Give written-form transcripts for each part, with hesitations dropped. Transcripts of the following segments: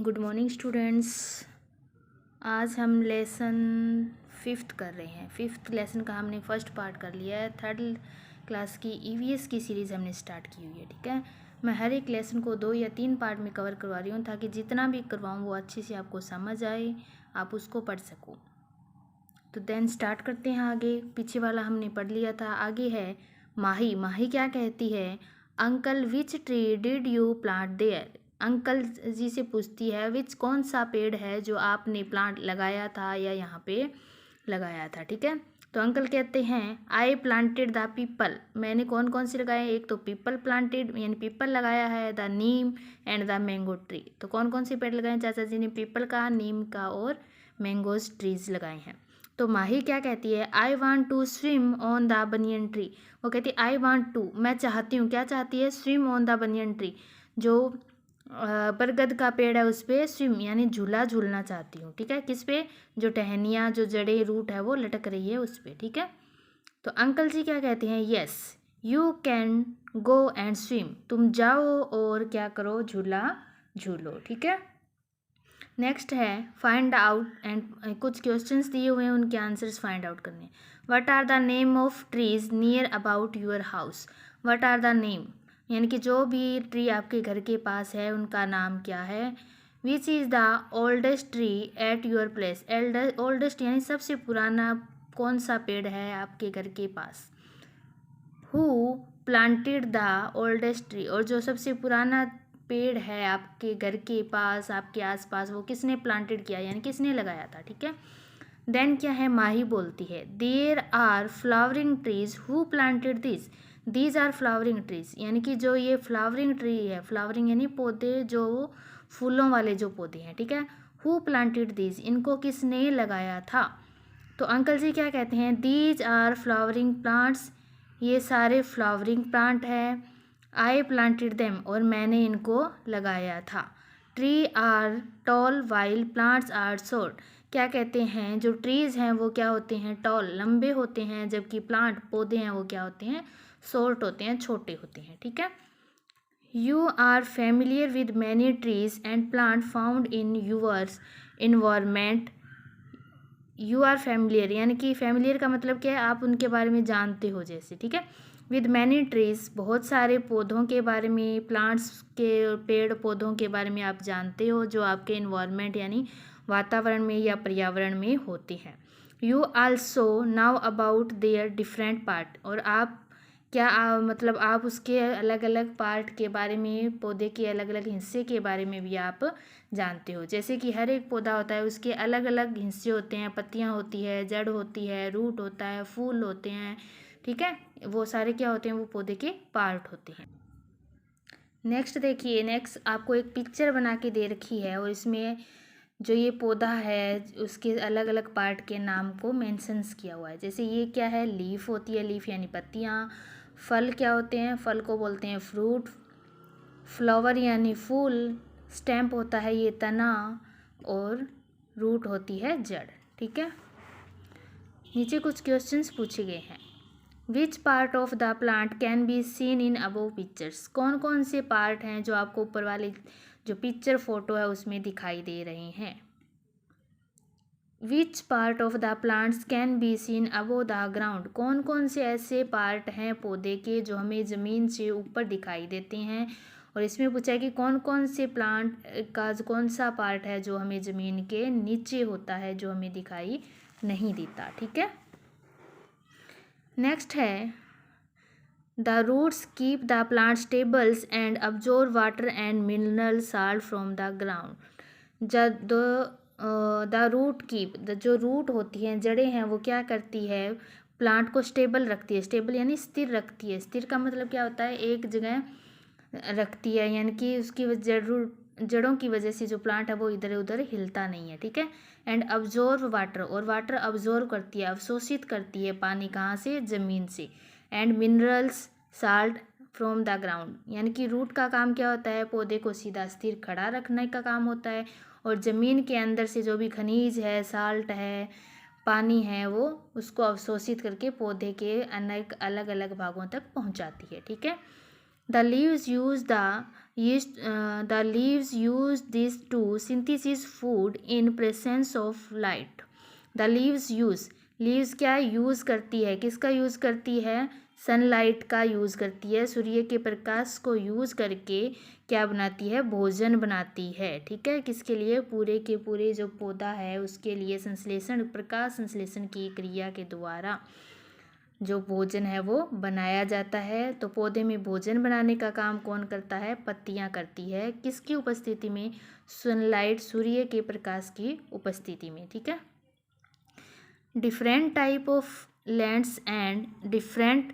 Good morning students. आज हम lesson 5th कर रहे हैं। 5th लेसन का हमने फर्स्ट पार्ट कर लिया है। 3rd क्लास की ईवीएस की सीरीज़ हमने स्टार्ट की हुई है। ठीक है, मैं हर एक लेसन को 2 या 3 पार्ट में कवर करवा रही हूँ ताकि जितना भी करवाऊँ वो अच्छे से आपको समझ आए, आप उसको पढ़ सको। तो देन स्टार्ट करते हैं। आगे पीछे वाला हमने पढ़ लिया था। आगे है माही। माही क्या कहती है? Uncle which tree did you plant there. Uncle ji से पूछती है विच कौन सा पेड़ है जो आपने प्लांट लगाया था या यहाँ पे लगाया था। ठीक है, तो अंकल कहते हैं आई प्लांटेड द पीपल। मैंने कौन कौन से लगाए? एक तो पीपल प्लांटेड यानी पीपल लगाया है, the Neem and the mango tree. तो कौन कौन से पेड़ लगाए चाचा जी ने? पीपल का, नीम का और मैंगोज ट्रीज लगाए हैं। तो माही क्या कहती है? I want to swim on the banyan tree. वो कहती है आई वॉन्ट टू, मैं चाहती हूँ। क्या चाहती है? Swim on the banyan tree, जो बरगद का पेड़ है उस पर स्विम यानी झूला झूलना चाहती हूँ। ठीक है, किस पे? जो टहनियाँ, जो जड़ें, रूट है वो लटक रही है उस पर। ठीक है, तो अंकल जी क्या कहते हैं? Yes you can go and swim. तुम जाओ और क्या करो? झूला झूलो। ठीक है, नेक्स्ट है फाइंड आउट एंड कुछ क्वेश्चंस दिए हुए हैं, उनके आंसर्स फाइंड आउट करने। What are the name of trees near about your house. What are the name यानी कि जो भी ट्री आपके घर के पास है उनका नाम क्या है। Which is the oldest tree at your place. Oldest यानी सबसे पुराना कौन सा पेड़ है आपके घर के पास। Who planted the oldest tree, और जो सबसे पुराना पेड़ है आपके घर के पास, आपके आसपास, वो किसने प्लांटेड किया यानी किसने लगाया था। ठीक है, देन क्या है? माही बोलती है there are flowering trees who planted this. These are flowering trees यानी कि जो ये फ्लावरिंग ट्री है, फ्लावरिंग यानी पौधे, जो फूलों वाले जो पौधे हैं। ठीक है, हु प्लांटेड दिस, इनको किसने लगाया था। तो अंकल जी क्या कहते हैं? दीज आर फ्लावरिंग प्लांट्स, ये सारे फ्लावरिंग प्लांट है। आई प्लांटेड देम, और मैंने इनको लगाया था। Tree are tall while plants are short. क्या कहते हैं? जो ट्रीज हैं वो क्या होते हैं? टॉल, लंबे होते हैं, जबकि प्लांट, पौधे हैं, वो क्या होते हैं? शॉर्ट होते हैं, छोटे होते हैं। ठीक है, you are familiar with many trees and plant found in yours environment. You are familiar यानी कि फेमिलियर का मतलब क्या है? आप उनके बारे में जानते हो जैसे। ठीक है, विद मैनी ट्रीज, बहुत सारे पौधों के बारे में, प्लांट्स के, पेड़ पौधों के बारे में आप जानते हो जो आपके इन्वायरमेंट यानी वातावरण में या पर्यावरण में होते हैं। You also now about their different part, और आप क्या मतलब आप उसके अलग अलग पार्ट के बारे में, पौधे के अलग अलग हिस्से के बारे में भी आप जानते हो। जैसे कि हर एक पौधा होता है उसके अलग अलग हिस्से होते हैं, पत्तियां होती है, जड़ होती है, रूट होता है, फूल होते हैं। ठीक है, वो सारे क्या होते हैं? वो पौधे के पार्ट होते हैं। नेक्स्ट देखिए, नेक्स्ट आपको एक पिक्चर बना के दे रखी है और इसमें जो ये पौधा है उसके अलग अलग पार्ट के नाम को मेंशंस किया हुआ है। जैसे ये क्या है? लीफ होती है, लीफ यानी पत्तियाँ। फल क्या होते हैं? फल को बोलते हैं फ्रूट। फ्लावर यानी फूल। स्टेम्प होता है ये तना, और रूट होती है जड़। ठीक है, नीचे कुछ क्वेश्चंस पूछे गए हैं। Which part of the plant can be seen in above pictures. कौन कौन से पार्ट हैं जो आपको ऊपर वाले जो पिक्चर फोटो है उसमें दिखाई दे रहे हैं। Which part of the plants can be seen above the ground. कौन कौन से ऐसे पार्ट हैं पौधे के जो हमें ज़मीन से ऊपर दिखाई देते हैं। और इसमें पूछा है कि कौन कौन से प्लांट का कौन सा पार्ट है जो हमें ज़मीन के नीचे होता है, जो हमें दिखाई नहीं देता। ठीक है, नेक्स्ट है the roots keep the plant stables and absorb water and mineral salt from the ground. जब द रूट कीप, जो रूट होती हैं, जड़ें हैं, वो क्या करती है? प्लांट को स्टेबल रखती है। स्टेबल यानी स्थिर रखती है। स्थिर का मतलब क्या होता है? एक जगह रखती है, यानी कि उसकी जड़ों की वजह से जो प्लांट है वो इधर उधर हिलता नहीं है। ठीक है, एंड अब्जॉर्ब वाटर, और वाटर अब्जॉर्ब करती है, अवशोषित करती है पानी। कहाँ से? ज़मीन से। And minerals salt from the ground, यानी कि रूट का काम क्या होता है? पौधे को सीधा स्थिर खड़ा रखने का काम होता है, और ज़मीन के अंदर से जो भी खनिज है, साल्ट है, पानी है, वो उसको अवशोषित करके पौधे के अनेक अलग अलग भागों तक पहुंचाती है। ठीक है, the leaves use the the leaves use this to synthesis food in presence of light. The leaves क्या यूज़ करती है, किसका यूज़ करती है, सनलाइट का यूज़ करती है, सूर्य के प्रकाश को यूज़ करके क्या बनाती है, भोजन बनाती है। ठीक है, किसके लिए, पूरे के पूरे जो पौधा है उसके लिए संश्लेषण, प्रकाश संश्लेषण की क्रिया के द्वारा जो भोजन है वो बनाया जाता है। तो पौधे में भोजन बनाने का काम कौन करता है, पत्तियां करती है, किसकी उपस्थिति में, सनलाइट, सूर्य के प्रकाश की उपस्थिति में। ठीक है, different type of lands and different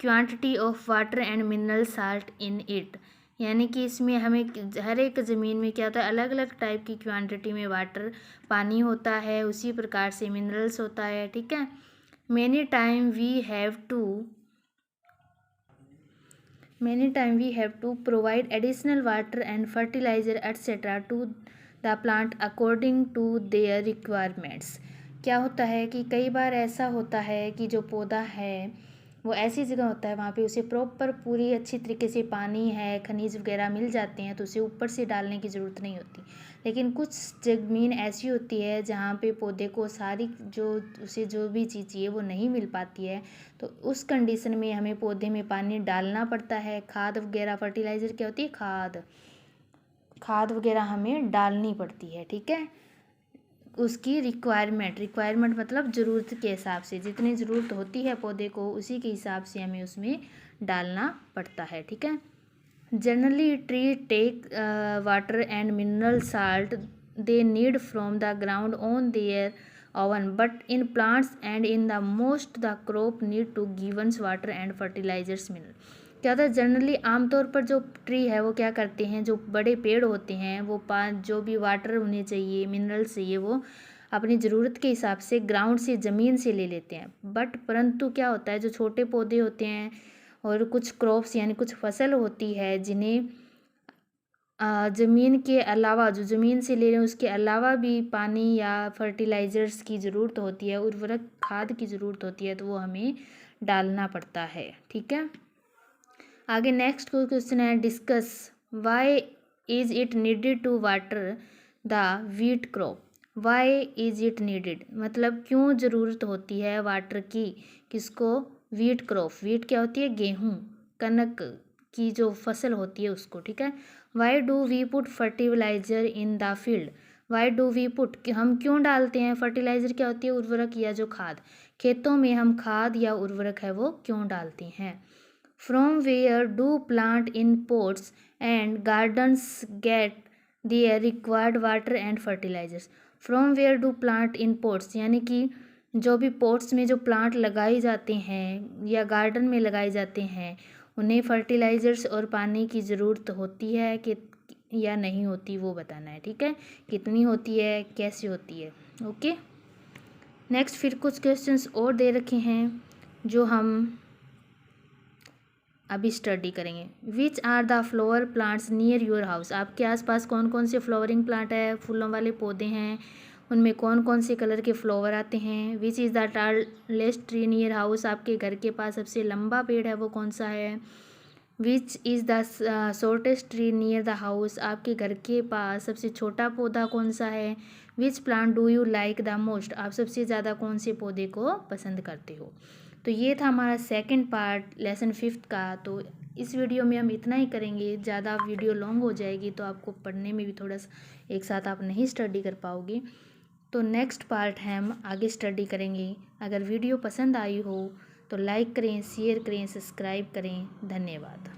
quantity of water and mineral salt in it, यानी कि इसमें हमें हर एक ज़मीन में क्या होता है, अलग अलग टाइप की क्वांटिटी में वाटर, पानी होता है, उसी प्रकार से मिनरल्स होता है। ठीक है, many time we have to provide additional water and fertilizer etc to the plant according to their requirements। क्या होता है कि कई बार ऐसा होता है कि जो पौधा है वो ऐसी जगह होता है वहाँ पे उसे प्रॉपर पूरी अच्छी तरीके से पानी है, खनिज वगैरह मिल जाते हैं, तो उसे ऊपर से डालने की ज़रूरत नहीं होती। लेकिन कुछ ज़मीन ऐसी होती है जहाँ पे पौधे को सारी उसे जो भी चीज़ चाहिए वो नहीं मिल पाती है, तो उस कंडीशन में हमें पौधे में पानी डालना पड़ता है। खाद वगैरह, फर्टिलाइज़र क्या होती है, खाद वगैरह हमें डालनी पड़ती है। ठीक है, उसकी रिक्वायरमेंट मतलब ज़रूरत के हिसाब से, जितनी ज़रूरत होती है पौधे को उसी के हिसाब से हमें उसमें डालना पड़ता है। ठीक है, generally tree take water and mineral salt they need from the ground on their own, but in plants and in the most the crop need to given water and fertilisers mineral. क्या होता है, generally आमतौर पर जो tree है वो क्या करते हैं, जो बड़े पेड़ होते हैं वो जो भी वाटर उन्हें चाहिए, मिनरल्स चाहिए, वो अपनी ज़रूरत के हिसाब से ग्राउंड से, ज़मीन से ले लेते हैं। बट परंतु क्या होता है, जो छोटे पौधे होते हैं और कुछ क्रॉप्स यानी कुछ फसल होती है जिन्हें ज़मीन के अलावा, जो ज़मीन से ले रहे हैं उसके अलावा भी पानी या फर्टिलाइज़र्स की ज़रूरत होती है, उर्वरक खाद की ज़रूरत होती है, तो वो हमें डालना पड़ता है। ठीक है, आगे नेक्स्ट क्वेश्चन है, discuss why is it needed to water the wheat crop. Why is it needed मतलब क्यों ज़रूरत होती है वाटर की, किसको, वीट क्रॉप। वीट क्या होती है, गेहूँ, कनक की जो फसल होती है उसको। ठीक है, why do we put fertiliser in the field. Why do we put, हम क्यों डालते हैं, फर्टिलाइज़र क्या होती है, उर्वरक या जो खाद, खेतों में हम खाद या उर्वरक है वो क्यों डालते हैं। From where do plant in pots and gardens get their required water and fertilizers? From where do plant in pots यानी कि जो भी पोट्स में जो प्लांट लगाए जाते हैं या गार्डन में लगाए जाते हैं उन्हें फर्टिलाइज़र्स और पानी की ज़रूरत होती है कि या नहीं होती, वो बताना है। ठीक है, कितनी होती है, कैसे होती है। ओके, नेक्स्ट फिर कुछ क्वेश्चंस और दे रखे हैं जो हम अभी स्टडी करेंगे। Which are the flower plants near your house. आपके आसपास कौन कौन से फ्लावरिंग प्लांट है, फूलों वाले पौधे हैं, उनमें कौन कौन से कलर के फ्लावर आते हैं। Which is the tallest tree near house. आपके घर के पास सबसे लंबा पेड़ है वो कौन सा है। Which is the shortest tree near the house. आपके घर के पास सबसे छोटा पौधा कौन सा है। Which plant do you like the most. आप सबसे ज़्यादा कौन से पौधे को पसंद करते हो। तो ये था हमारा सेकंड पार्ट लेसन 5th का। तो इस वीडियो में हम इतना ही करेंगे, ज़्यादा वीडियो लॉन्ग हो जाएगी तो आपको पढ़ने में भी थोड़ा सा एक साथ आप नहीं स्टडी कर पाओगे। तो नेक्स्ट पार्ट है हम आगे स्टडी करेंगे। अगर वीडियो पसंद आई हो तो लाइक करें, शेयर करें, सब्सक्राइब करें। धन्यवाद।